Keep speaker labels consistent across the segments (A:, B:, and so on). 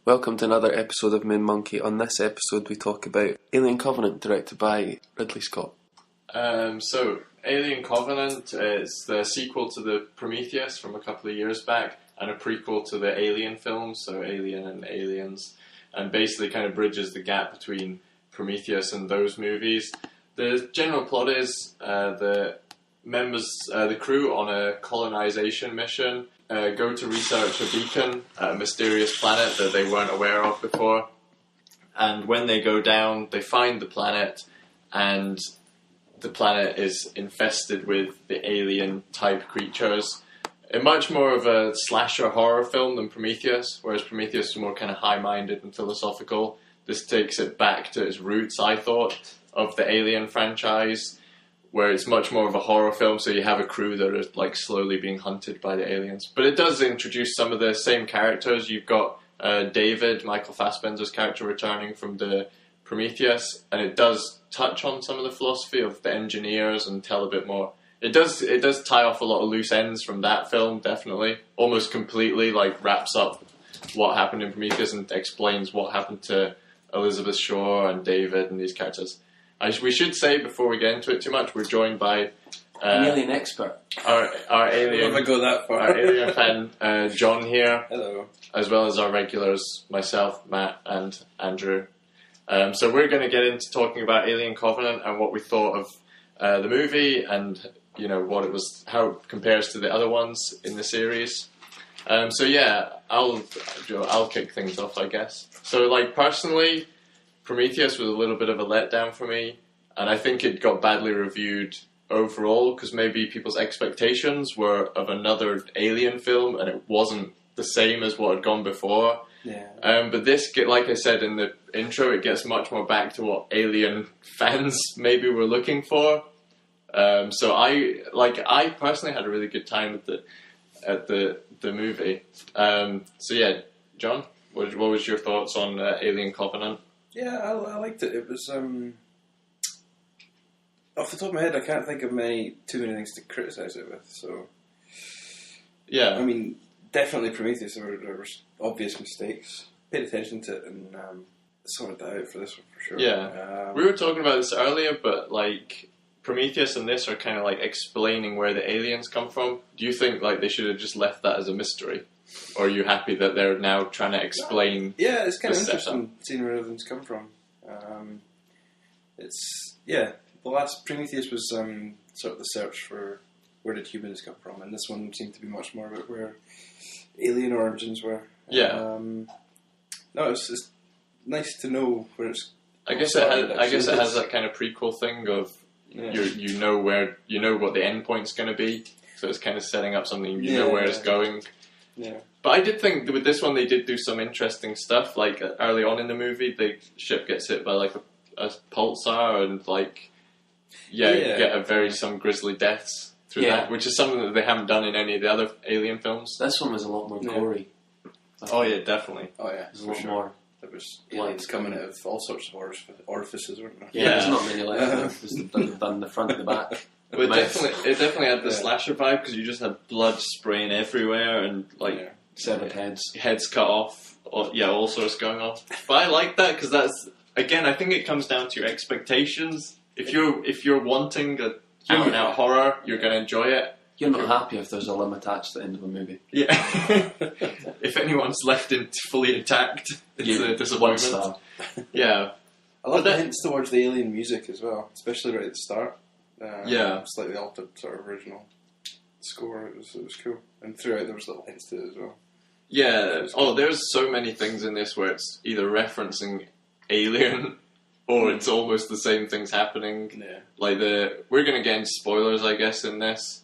A: Welcome to another episode of Moon Monkey. On this episode we talk about Alien Covenant, directed by Ridley Scott.
B: So Alien Covenant is the sequel to the Prometheus from a couple of years back and a prequel to the Alien films, so Alien and Aliens, and basically kind of bridges the gap between Prometheus and those movies. The general plot is the crew on a colonisation mission go to research a beacon at a mysterious planet that they weren't aware of before. And when they go down, they find the planet, and the planet is infested with the alien-type creatures. Much more of a slasher horror film than Prometheus, whereas Prometheus is more kind of high-minded and philosophical. This takes it back to its roots, I thought, of the Alien franchise, where it's much more of a horror film, so you have a crew that are like slowly being hunted by the aliens. But it does introduce some of the same characters. You've got David, Michael Fassbender's character, returning from the Prometheus, and it does touch on some of the philosophy of the engineers and tell a bit more. It does tie off a lot of loose ends from that film, definitely. Almost completely like wraps up what happened in Prometheus and explains what happened to Elizabeth Shaw and David and these characters. We should say, before we get into it too much, we're joined by
A: an alien expert.
B: Our alien,
C: I go that far.
B: Our alien fan, John here.
C: Hello.
B: As well as our regulars, myself, Matt, and Andrew. So we're going to get into talking about Alien Covenant and what we thought of the movie, and what it was, how it compares to the other ones in the series. So yeah, I'll kick things off, I guess. So personally, Prometheus was a little bit of a letdown for me, and I think it got badly reviewed overall because maybe people's expectations were of another Alien film, and it wasn't the same as what had gone before.
C: Yeah.
B: But this, like I said in the intro, it gets much more back to what Alien fans maybe were looking for. So I personally had a really good time at the movie. So yeah, John, what was your thoughts on Alien Covenant?
C: Yeah, I liked it. It was off the top of my head, I can't think of too many things to criticise it with. So
B: yeah,
C: I mean, definitely Prometheus. There were obvious mistakes. Paid attention to it and sorted that out for this one for sure.
B: Yeah, we were talking about this earlier, but Prometheus and this are kind of explaining where the aliens come from. Do you think they should have just left that as a mystery? Or are you happy that they're now trying to explain?
C: Yeah, it's kind of
B: setup?
C: interesting seeing where everything's come from. The last Prometheus was sort of the search for where did humans come from, and this one seemed to be much more about where alien origins were.
B: Yeah.
C: No, it's nice to know where it's.
B: I guess it has that kind of prequel thing of you know what the end point's going to be, so it's kind of setting up something you know where it's going.
C: Yeah.
B: But I did think that with this one they did do some interesting stuff. Early on in the movie, the ship gets hit by a pulsar, and you get some grisly deaths through that, which is something that they haven't done in any of the other Alien films.
A: This one was a lot more gory.
B: Oh yeah, definitely.
C: Oh yeah,
A: it was a lot more.
C: There was aliens coming out of all sorts of orifices, weren't there?
A: Yeah, there's not many left. They've done the front and the back.
B: But it definitely had the slasher vibe because you just had blood spraying everywhere and
A: severed
B: heads cut off, all sorts going on. But I like that because that's, again, I think it comes down to your expectations. If you're wanting a out and out horror, you're going to enjoy it.
A: You're not happy if there's a limb attached to the end of a movie.
B: Yeah. If anyone's left fully intact, it's a disappointment. Yeah.
C: I love the hints towards the Alien music as well, especially right at the start. Slightly altered sort of original score. It was cool, and throughout there was little hints to it as well.
B: Yeah. There's so many things in this where it's either referencing Alien or it's almost the same things happening.
C: Yeah.
B: We're going to get into spoilers, I guess, in this.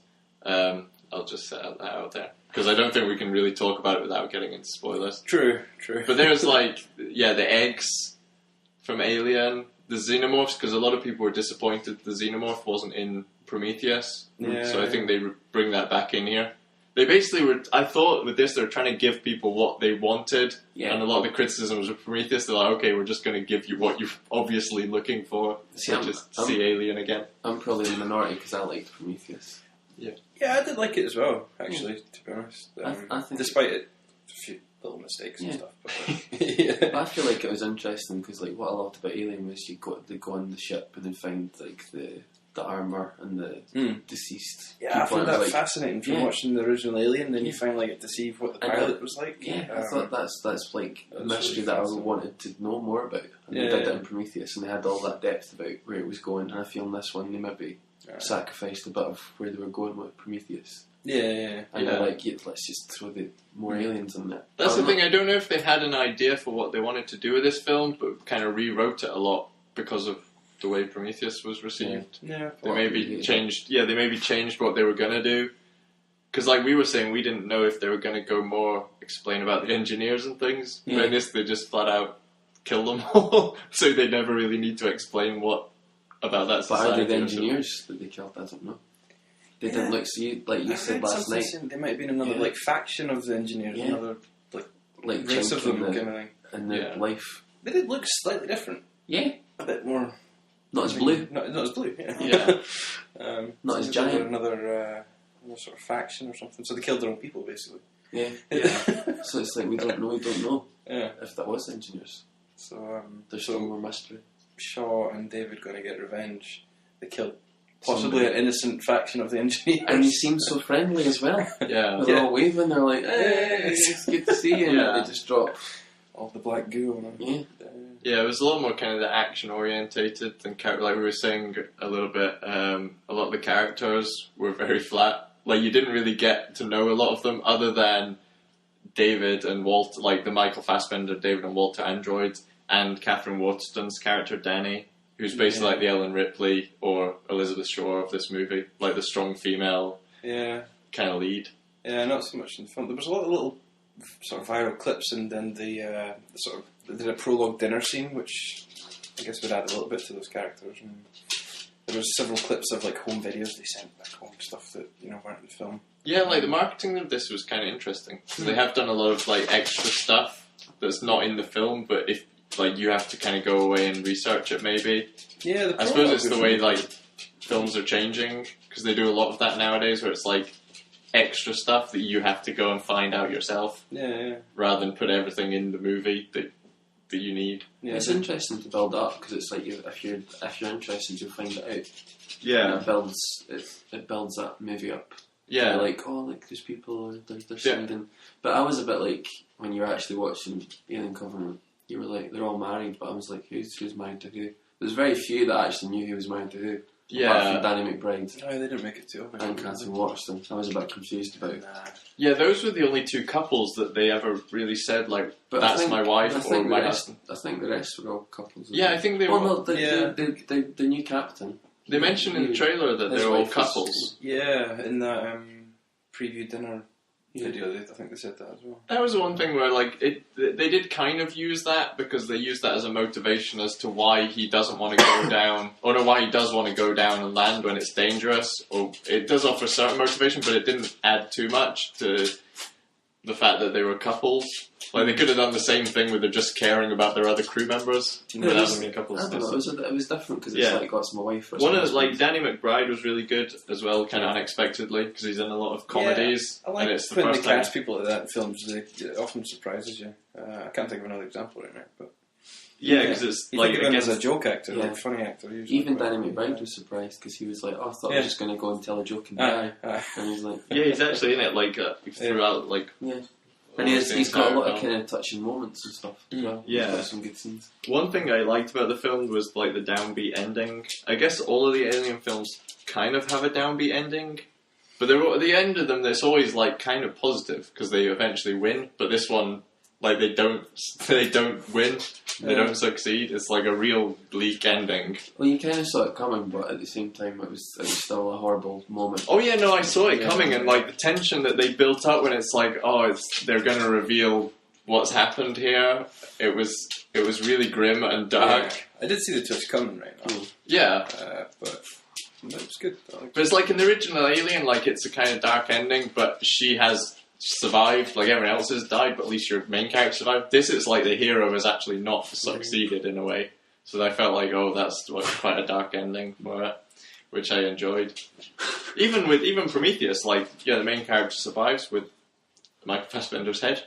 B: I'll just set that out there because I don't think we can really talk about it without getting into spoilers.
C: True.
B: But there's the eggs from Alien. The xenomorphs, because a lot of people were disappointed the xenomorph wasn't in Prometheus.
C: Yeah.
B: So I think they bring that back in here. They basically were, I thought with this, they were trying to give people what they wanted. Yeah. And a lot of the criticisms of Prometheus, they're like, okay, we're just going to give you what you're obviously looking for. See Alien again.
A: I'm probably in the minority because I liked Prometheus.
C: Yeah, I did like it as well, actually, to be honest.
A: I think
C: despite it little mistakes and stuff. But,
A: But I feel like it was interesting because like what I loved about Alien was they go on the ship and then find like the armour and the deceased
C: yeah, I
A: people.
C: found that
A: like,
C: fascinating from watching the original Alien. Then you finally get to see what the pilot was like.
A: Yeah, I thought that's like a mystery that I wanted to know more about. And they did it in Prometheus, and they had all that depth about where it was going. And I feel in this one they maybe sacrificed a bit of where they were going with Prometheus. And they're like, let's just throw more aliens in there.
B: That's the thing. I don't know if they had an idea for what they wanted to do with this film, but kind of rewrote it a lot because of the way Prometheus was received. They maybe changed. Yeah, they maybe changed what they were gonna do. Because, like we were saying, we didn't know if they were gonna go more explain about the engineers and things. But in this, they just flat out kill them all, so they never really need to explain what about that society.
A: But are they the engineers that they killed? I don't know. They didn't look. So you said last night
C: there might have been another like faction of the engineers, another like race of them,
A: and the life.
C: They did look slightly different.
A: Yeah,
C: a bit more.
A: Not as blue.
C: Not as blue.
A: Not as giant.
C: Another sort of faction or something. So they killed their own people, basically.
A: Yeah. So it's like we don't know. If that was engineers.
C: So
A: there's still more mystery.
C: Shaw and David going to get revenge. They killed possibly an innocent faction of the engineers.
A: And he seemed so friendly as well. They're all waving. They're like, "Hey, it's good to see you." And they just drop
C: all the black goo on them.
B: Yeah, it was a lot more kind of the action orientated than like we were saying a little bit. A lot of the characters were very flat. Like you didn't really get to know a lot of them other than David and Walter, like the Michael Fassbender, David and Walter androids, and Catherine Waterston's character Danny, who's basically like the Ellen Ripley or Elizabeth Shaw of this movie, like the strong female kind of lead. Yeah,
C: not so much in the film. There was a lot of little sort of viral clips, and then the sort of they did a prologue dinner scene, which I guess would add a little bit to those characters. And there was several clips of like home videos they sent back home, stuff that weren't in the film.
B: Yeah, like the marketing of this was kind of interesting. They have done a lot of like extra stuff that's not in the film, but if like you have to kind of go away and research it, maybe.
C: Yeah,
B: I suppose it's the way like films are changing because they do a lot of that nowadays, where it's like extra stuff that you have to go and find out yourself. Rather than put everything in the movie that you need.
A: Yeah, it's interesting to build up because it's like if you're interested, you'll find it out.
B: Yeah,
A: and it builds that movie up.
B: Yeah,
A: you're like there's people they're sending. But I was a bit like when you were actually watching Alien Covenant, you were like they're all married, but I was like who's married to who? There's very few that actually knew who was married to who. Apart from Danny McBride.
C: No, they didn't make it too.
A: And Catherine Waterston. I was a bit confused about.
B: Yeah, those were the only two couples that they ever really said like that's my wife or my husband.
A: I think the rest were all couples.
B: Yeah, I think they were.
A: No, the new captain.
B: They mentioned in the trailer that they're all couples.
C: Yeah, in that preview dinner video, I think they said that as well.
B: That was the one thing where like they did kind of use that because they used that as a motivation as to why he doesn't want to go down, or no, why he does want to go down and land when it's dangerous. Or it does offer certain motivation, but it didn't add too much to the fact that they were couples. Like they could have done the same thing with they're just caring about their other crew members without them being couples.
A: I don't know. It was different because it's like that's my wife.
B: One of like Danny McBride was really good as well, kind of unexpectedly because he's in a lot of comedies.
C: I like
B: and it's
C: when they cast people like that in films. It often surprises you. I can't think of another example right now, but
B: because it's
C: you
B: like
C: think of him as a joke actor, like a funny actor.
A: Even Danny McBride was surprised because he was like, "Oh, I thought I was just going to go and tell a joke and die," and he's like,
B: he's actually in it like throughout, like
A: And he's got a lot of kind of touching moments and stuff as well.
B: Yeah.
A: He's got some good scenes.
B: One thing I liked about the film was like the downbeat ending. I guess all of the Alien films kind of have a downbeat ending, but they're at the end of them. It's always like kind of positive because they eventually win. But this one, like they don't win. They don't succeed. It's like a real bleak ending.
A: Well, you kind of saw it coming, but at the same time, it was still a horrible moment.
B: Oh yeah, no, I saw it coming, and like the tension that they built up when it's like, they're going to reveal what's happened here. It was really grim and dark.
C: Yeah. I did see the twist coming right now.
B: Yeah,
C: but it was good.
B: But it's like in the original Alien, like it's a kind of dark ending, but she has survived, like everyone else has died, but at least your main character survived. This is like the hero has actually not succeeded in a way. So I felt like, that's quite a dark ending for it, which I enjoyed. Even Prometheus, like, the main character survives with Michael Fassbender's head.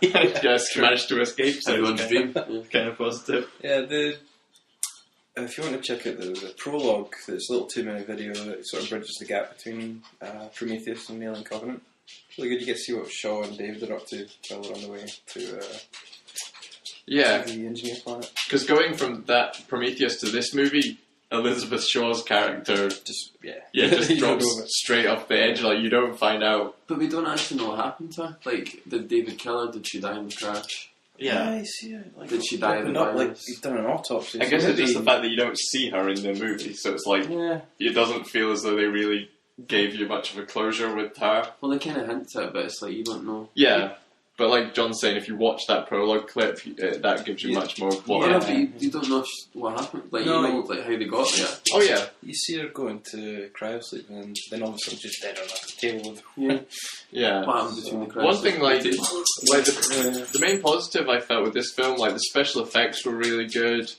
B: Just managed to escape. So
A: Everyone's dream.
B: Kind of positive.
C: Yeah, if you want to check out the prologue, it's a little 2-minute video that sort of bridges the gap between Prometheus and Alien Covenant. It's really good. You get to see what Shaw and David are up to while they're on the way to the engineer planet.
B: Because going from that Prometheus to this movie, Elizabeth Shaw's character just drops straight off the edge. Like, you don't find out.
A: But we don't actually know what happened to her. Like, did David kill her? Did she die in the crash?
B: Yeah.
C: I see it. Like,
A: did she die in the
C: like
A: virus?
C: he's done an autopsy.
B: I guess it's just the fact that you don't see her in the movie, so it's like it doesn't feel as though they really gave you much of a closure with her.
A: Well, they kind of hint at it, but it's like you don't know.
B: Yeah. But like John's saying, if you watch that prologue clip, that gives you much more.
A: But you don't know what happened. Like, you know, like how they got there.
B: Oh yeah,
C: you see her go into cryosleep, and then all of a sudden just dead on the table with
B: yeah.
A: What happened between the cryosleep?
B: One thing, like the main positive I felt with this film, like the special effects were really good,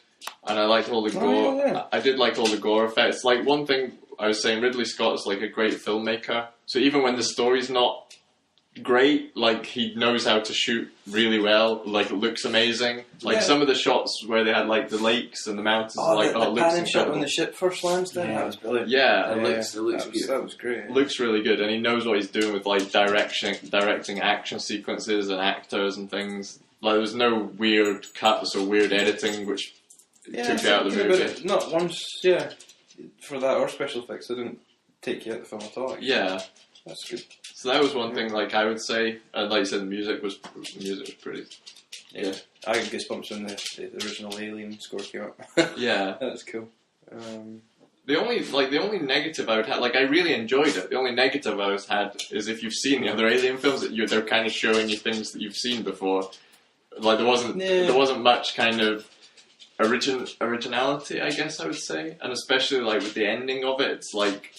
B: and I liked all the gore.
C: Yeah.
B: I did like all the gore effects. Like one thing I was saying, Ridley Scott is like a great filmmaker. So even when the story's not great, like he knows how to shoot really well. Like it looks amazing. Like some of the shots where they had like the lakes and the mountains,
C: the
B: it looks
C: panning shot
B: incredible.
C: when the ship first lands down. That was brilliant.
B: Yeah,
A: It looks beautiful.
C: That was great.
B: looks really good, and he knows what he's doing with like directing action sequences and actors and things. Like there was no weird cuts or weird editing which took you out of the movie.
C: Not once, for that or special effects, they didn't take you out of the film at all. Actually.
B: Yeah.
C: That's good.
B: So that was one thing, like I would say, and like you said, the music was pretty.
C: Yeah, I got goosebumps when the original Alien score came up.
B: Yeah,
C: that's cool.
B: The only negative I would have, like I really enjoyed it. The only negative I had is if you've seen the other Alien films, they're kind of showing you things that you've seen before. Like there wasn't much kind of originality, I guess I would say, and especially like with the ending of it, it's like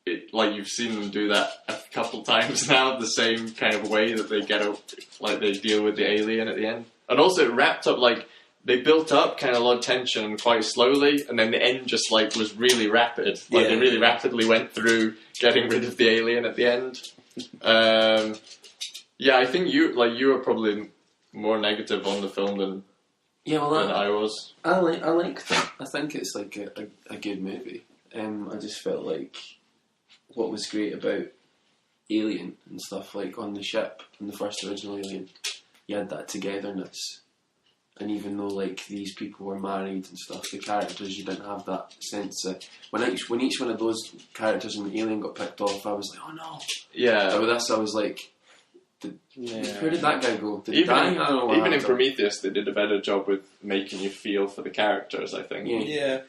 B: you've seen them do that a couple times now, the same kind of way that they they deal with the alien at the end. And also it wrapped up, like, they built up kind of a lot of tension quite slowly, and then the end just, like, was really rapid. Like, they really rapidly went through getting rid of the alien at the end. I think you were probably more negative on the film than I was.
A: I like that. I think it's, like, a good movie. I just felt like what was great about Alien and stuff, like on the ship in the first original Alien, you had that togetherness, and even though like these people were married and stuff, the characters, you didn't have that sense that when each one of those characters in the Alien got picked off, I was like, oh no. But with this I was like, where did that guy go? Did he die? I don't know what
B: even in
A: happened.
B: Prometheus, they did a better job with making you feel for the characters, I think.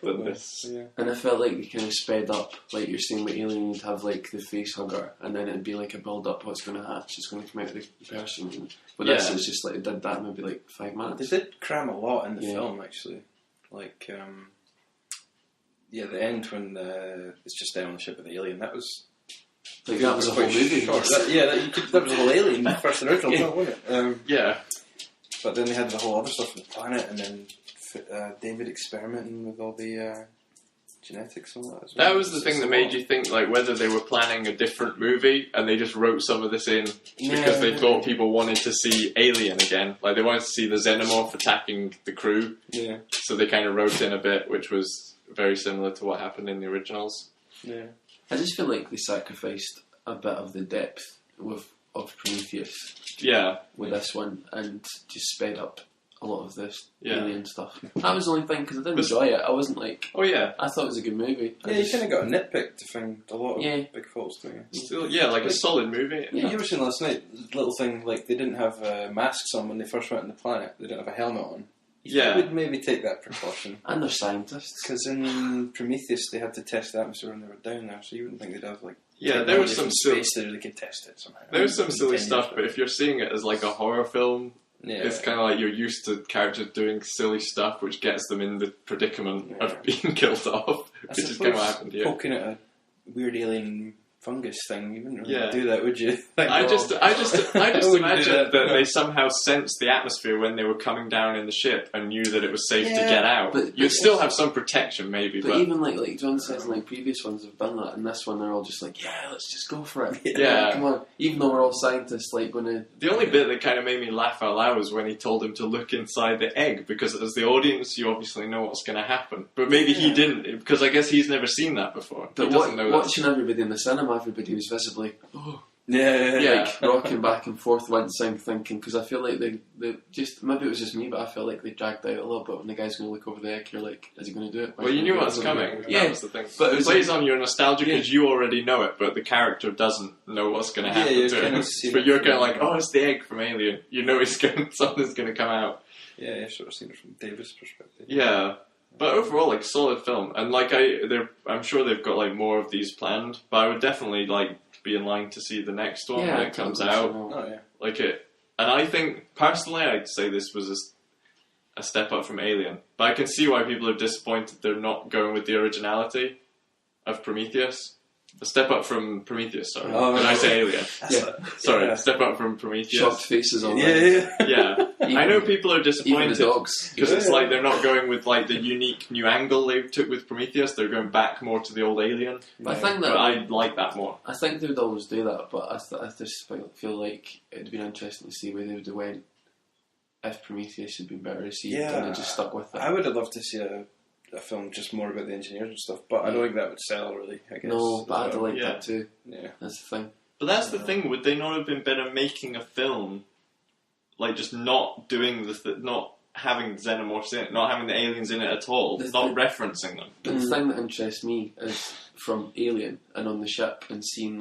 B: Than this.
C: Yeah.
A: And I felt like they kind of sped up, like you're saying with Alien, you'd have like the face hugger, and then it'd be like a build up, what's going to hatch, it's going to come out of the person. But this is just like, it did that maybe like 5 minutes.
C: They did cram a lot in the film, actually. Like, the end when it's just them on the ship with the alien, that was...
A: Like that was a whole movie.
C: That was a whole Alien, the first original film, wasn't it? But then they had the whole other stuff on the planet, and then David experimenting with all the genetics and all that as well.
B: That was the thing that made you think like whether they were planning a different movie and they just wrote some of this in because they thought people wanted to see Alien again. Like they wanted to see the xenomorph attacking the crew. Yeah. So they kind of wrote in a bit, which was very similar to what happened in the originals.
C: Yeah.
A: I just feel like they sacrificed a bit of the depth of Prometheus. With this one, and just sped up a lot of this alien stuff. That was the only thing, because I did enjoy it. I wasn't like, I thought it was a good movie.
C: You kind of got a nitpick to find a lot of big faults to it.
B: Still, like a solid movie.
C: Yeah, you were saying last night, little thing like they didn't have masks on when they first went on the planet. They didn't have a helmet on. You would maybe take that precaution.
A: And they're scientists.
C: Because in Prometheus they had to test the atmosphere when they were down there, so you wouldn't think they'd have like...
B: there was some
C: space there they could test it somehow.
B: There was some silly stuff, but if you're seeing it as like a horror film, it's kind of like you're used to characters doing silly stuff which gets them in the predicament of being killed off, which is kind of what happened here.
C: Poking at a weird alien fungus thing. You wouldn't really do that, would you?
B: I just
C: wouldn't
B: imagine that they somehow sensed the atmosphere when they were coming down in the ship and knew that it was safe to get out. But you'd still have some protection, maybe. But
A: even like John says, like previous ones have done that, and this one they're all just like, yeah, let's just go for it.
B: Yeah,
A: come on. Even though we're all scientists, like going to.
B: The only bit that kind of made me laugh out loud was when he told him to look inside the egg, because as the audience, you obviously know what's going to happen, but maybe he didn't, because I guess he's never seen that before.
A: But watching everybody in the cinema, everybody was visibly,
B: like
A: rocking back and forth, wincing, thinking, because I feel like they just, maybe it was just me, but I felt like they dragged out a little bit when the guy's going to look over the egg. You're like, is he going to do it?
B: Well, you knew what's coming.
A: Yeah,
B: that was the thing. But it plays on your nostalgia because you already know it, but the character doesn't know what's going to happen to him. But you're kind of like, oh, it's the egg from Alien. You know something's going to come out.
C: Yeah, you've sort of seen it from Davis' perspective.
B: Yeah. But overall, like, solid film. And like I'm sure they've got like more of these planned, but I would definitely like be in line to see the next one when it comes out.
C: Oh yeah.
B: Like it. And I think, personally, I'd say this was a step up from Alien. But I can see why people are disappointed they're not going with the originality of Prometheus. A step up from Prometheus, sorry. Did I say Alien? Sorry, step up from Prometheus.
A: Shocked faces on
B: Yeah. I know people are disappointed because it's like they're not going with like the unique new angle they took with Prometheus. They're going back more to the old Alien.
A: But I think that
B: I like that more.
A: I think they would always do that, but I just feel like it'd been interesting to see where they would have went if Prometheus had been better received and they just stuck with it.
C: I would have loved to see a film just more about the engineers and stuff, but I don't think that would sell really, I guess.
A: No, but I'd have liked that too.
C: Yeah.
A: That's the thing.
B: But that's the thing, would they not have been better making a film, like just not doing not having xenomorphs in it, not having the aliens in it at all, not referencing them?
A: But the thing that interests me is from Alien and on the ship and seeing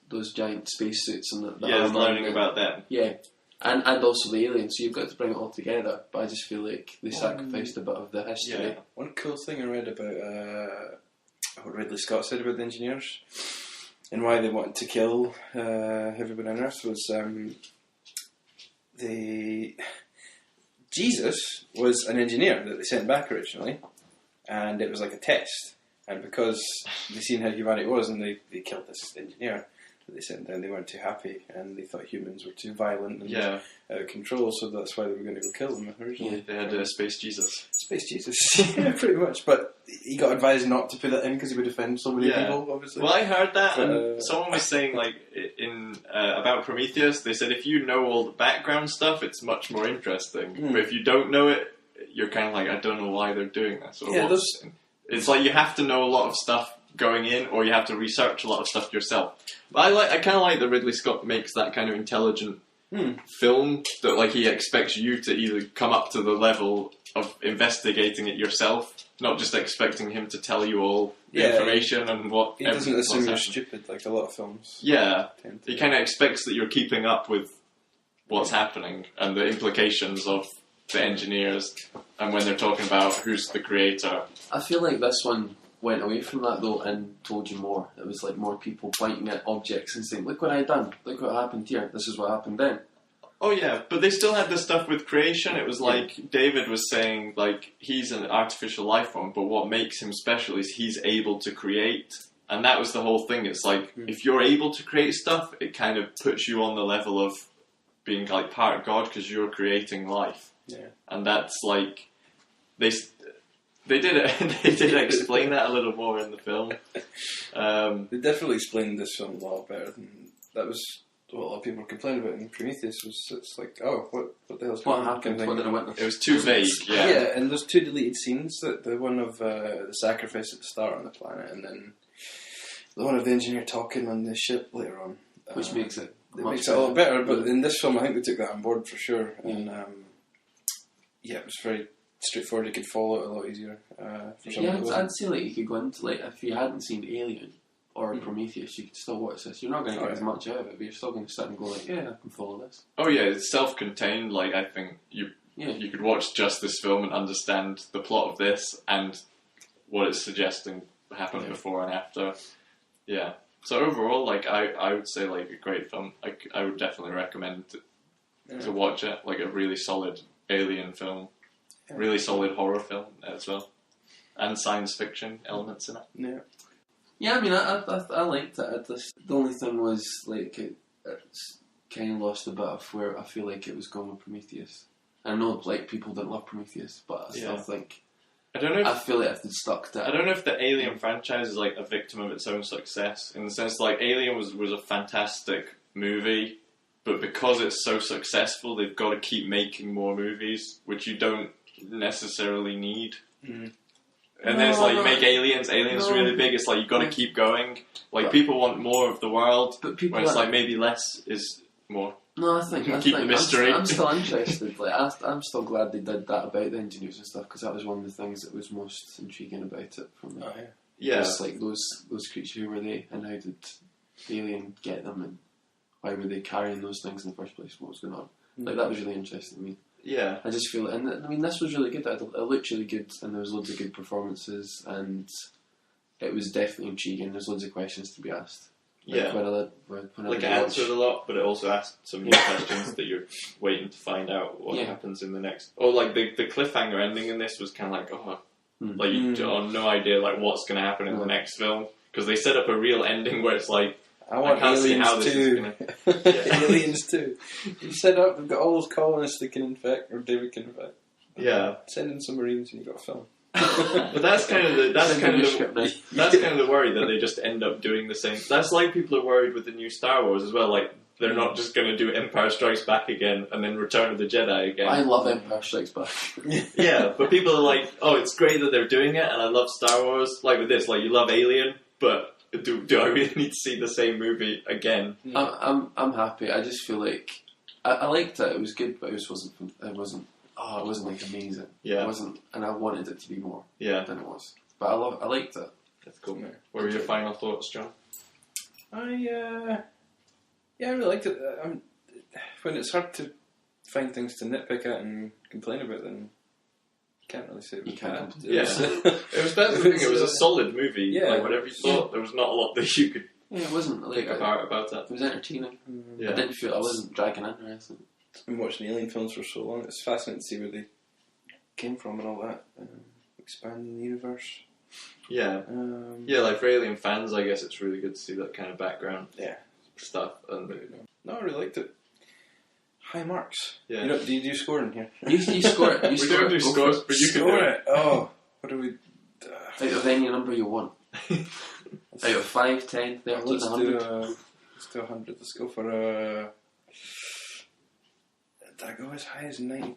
A: those giant spacesuits and
B: learning about them.
A: Yeah. And also the aliens, so you've got to bring it all together. But I just feel like they sacrificed a bit of the history.
C: Yeah. One cool thing I read about what Ridley Scott said about the engineers and why they wanted to kill everyone on Earth was Jesus was an engineer that they sent back originally, and it was like a test. And because they seen how humanity was, and they killed this engineer that they sent down, they weren't too happy, and they thought humans were too violent and out of control, so that's why they were going to go kill them originally.
B: Yeah, they had Space Jesus.
C: Space Jesus, yeah, pretty much. But he got advised not to put that in because he would offend so many people, obviously.
B: Well, I heard that, and someone was saying, like, about Prometheus, they said if you know all the background stuff, it's much more interesting. But if you don't know it, you're kind of like, I don't know why they're doing this. Or it's like you have to know a lot of stuff going in, or you have to research a lot of stuff yourself. But I kind of like that Ridley Scott makes that kind of intelligent film that like he expects you to either come up to the level of investigating it yourself, not just expecting him to tell you all the information and what.
C: He doesn't assume you're stupid like a lot of films.
B: Yeah, he kind of expects that you're keeping up with what's happening and the implications of the engineers, and when they're talking about who's the creator.
A: I feel like this one went away from that though and told you more. It was like more people pointing at objects and saying, look what I done, look what happened here, this is what happened then.
B: Oh yeah, but they still had the stuff with creation. It was like David was saying, like, he's an artificial life form, but what makes him special is he's able to create. And that was the whole thing. It's like, if you're able to create stuff, it kind of puts you on the level of being like part God because you're creating life.
C: Yeah.
B: And that's like, they did it. They did explain that a little more in the film.
C: They definitely explained this film a lot better than that was. What a lot of people were complaining about in Prometheus was it's like, oh, what the hell's going on?
A: What happened? What did I witness?
B: It was too vague. Yeah.
C: Yeah, and there's two deleted scenes. The one of the sacrifice at the start on the planet, and then the one of the engineer talking on the ship later on,
A: which makes it
C: a lot better. But in this film, I think they took that on board for sure, and it was very straightforward. You could follow it a lot easier.
A: I'd say like you could go into like if you hadn't seen Alien or Prometheus, you could still watch this. You're not going to get as much out of it, but you're still going to sit and go like, yeah, I can follow this.
B: Oh yeah, it's self-contained. Like I think you could watch just this film and understand the plot of this and what it's suggesting happened before and after. Yeah. So overall, like I would say like a great film. I would definitely recommend to watch it. Like a really solid alien film, really solid horror film as well, and science fiction elements in it.
C: Yeah.
A: Yeah, I mean, I liked it. The only thing was, like, it's kind of lost a bit of where I feel like it was going with Prometheus. I know, like, people didn't love Prometheus, but I still think... I feel like if they'd stuck to it...
B: I don't know if the Alien franchise is, like, a victim of its own success, in the sense, like, Alien was a fantastic movie, but because it's so successful, they've got to keep making more movies, which you don't necessarily need. Mm. And then it's like, you make Aliens really big, it's like, you've got to keep going. Like, people want more of the world, but when it's like, maybe less is more.
A: No, I think
B: keep the mystery.
A: I'm still interested. Like, I'm still glad they did that about the engineers and stuff, because that was one of the things that was most intriguing about it for me.
B: Oh, yeah.
A: Just like those creatures, who were they, and how did the alien get them, and why were they carrying those things in the first place? What was going on? Like, that was really interesting to me.
B: Yeah.
A: I just feel, and I mean, this was really good. It looked really good, and there was loads of good performances, and it was definitely intriguing. There's loads of questions to be asked.
B: Yeah. Like, it answered a lot, but it also asked some new questions that you're waiting to find out what happens in the next. Or, like, the cliffhanger ending in this was kind of like, like, you have no idea, like, what's going to happen in the next film. Because they set up a real ending where it's like, I can't see how this is going to...
C: Aliens too. You set up, we've got all those colonists that can infect, or David can infect.
B: Yeah.
C: Send in some Marines and you've got a film.
B: But that's kind of the worry, that they just end up doing the same. That's like people are worried with the new Star Wars as well. Like, they're not just going to do Empire Strikes Back again and then Return of the Jedi again.
A: I love Empire Strikes Back.
B: Yeah, but people are like, oh, it's great that they're doing it, and I love Star Wars. Like with this, like, you love Alien, but do I really need to see the same movie again?
A: I'm happy. I just feel like I liked it. It was good, but it wasn't like amazing.
B: Yeah.
A: It wasn't, and I wanted it to be more.
B: Yeah.
A: Than it was. But I liked it.
B: That's cool. Yeah. What were your final thoughts, John?
C: I really liked it. When it's hard to find things to nitpick at and complain about, then you can't really say it was bad.
B: Yeah. It was better than it was a solid movie. Yeah. Like, whatever you thought, there was not a lot that you could
A: it wasn't like
B: about it.
A: It was entertaining.
B: Yeah.
A: I didn't feel I wasn't dragging in or anything.
C: I've been watching Alien films for so long. It's fascinating to see where they came from and all that. Expanding the universe.
B: Yeah. Like for Alien fans, I guess it's really good to see that kind of background stuff. And
C: no, I really liked it. High marks.
B: Yeah.
C: Do you do scoring here?
A: You score it.
B: We don't do scores, but you can do it.
C: Oh, what do we...
A: Out of any number you want. Out of 5, 10, 13, 100.
C: Let's do 100. Let's go for a... Did I go as high as 92%?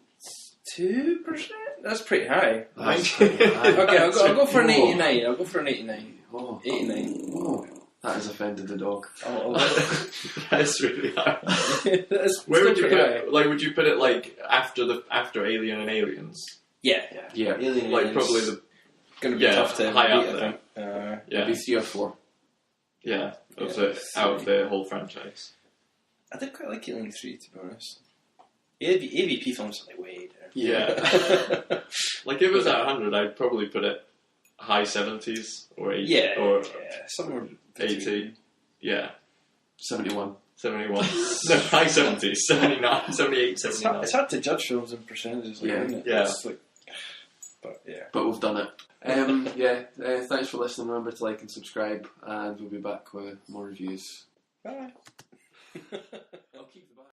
C: That's pretty high.
A: That's pretty high.
C: Okay, I'll go for an 89. I'll go for an 89.
A: Oh,
C: 89.
A: Oh, that has offended the dog.
B: That's really high.
C: Where would you
B: put it? Like, would you put it like after Alien and Aliens?
A: Yeah.
C: Alien and
B: like
C: Aliens.
B: probably the
C: going to be tough to
B: high
C: beat,
B: up
C: I think.
A: Maybe 3 or 4.
B: Yeah, out of the whole franchise.
C: I did quite like Alien 3, to be honest. AVP films are like way there.
B: Yeah. Like, if it was at 100, I'd probably put it high 70s or 80. Or
C: somewhere
B: 80. Yeah.
A: 71.
B: 71. No, high 70s. 79, 78, 79.
C: It's hard to judge films in percentages, isn't it?
B: Yeah.
C: It's like,
A: but we've done it. Thanks for listening. Remember to like and subscribe, and we'll be back with more reviews.
C: Bye.
A: I'll keep the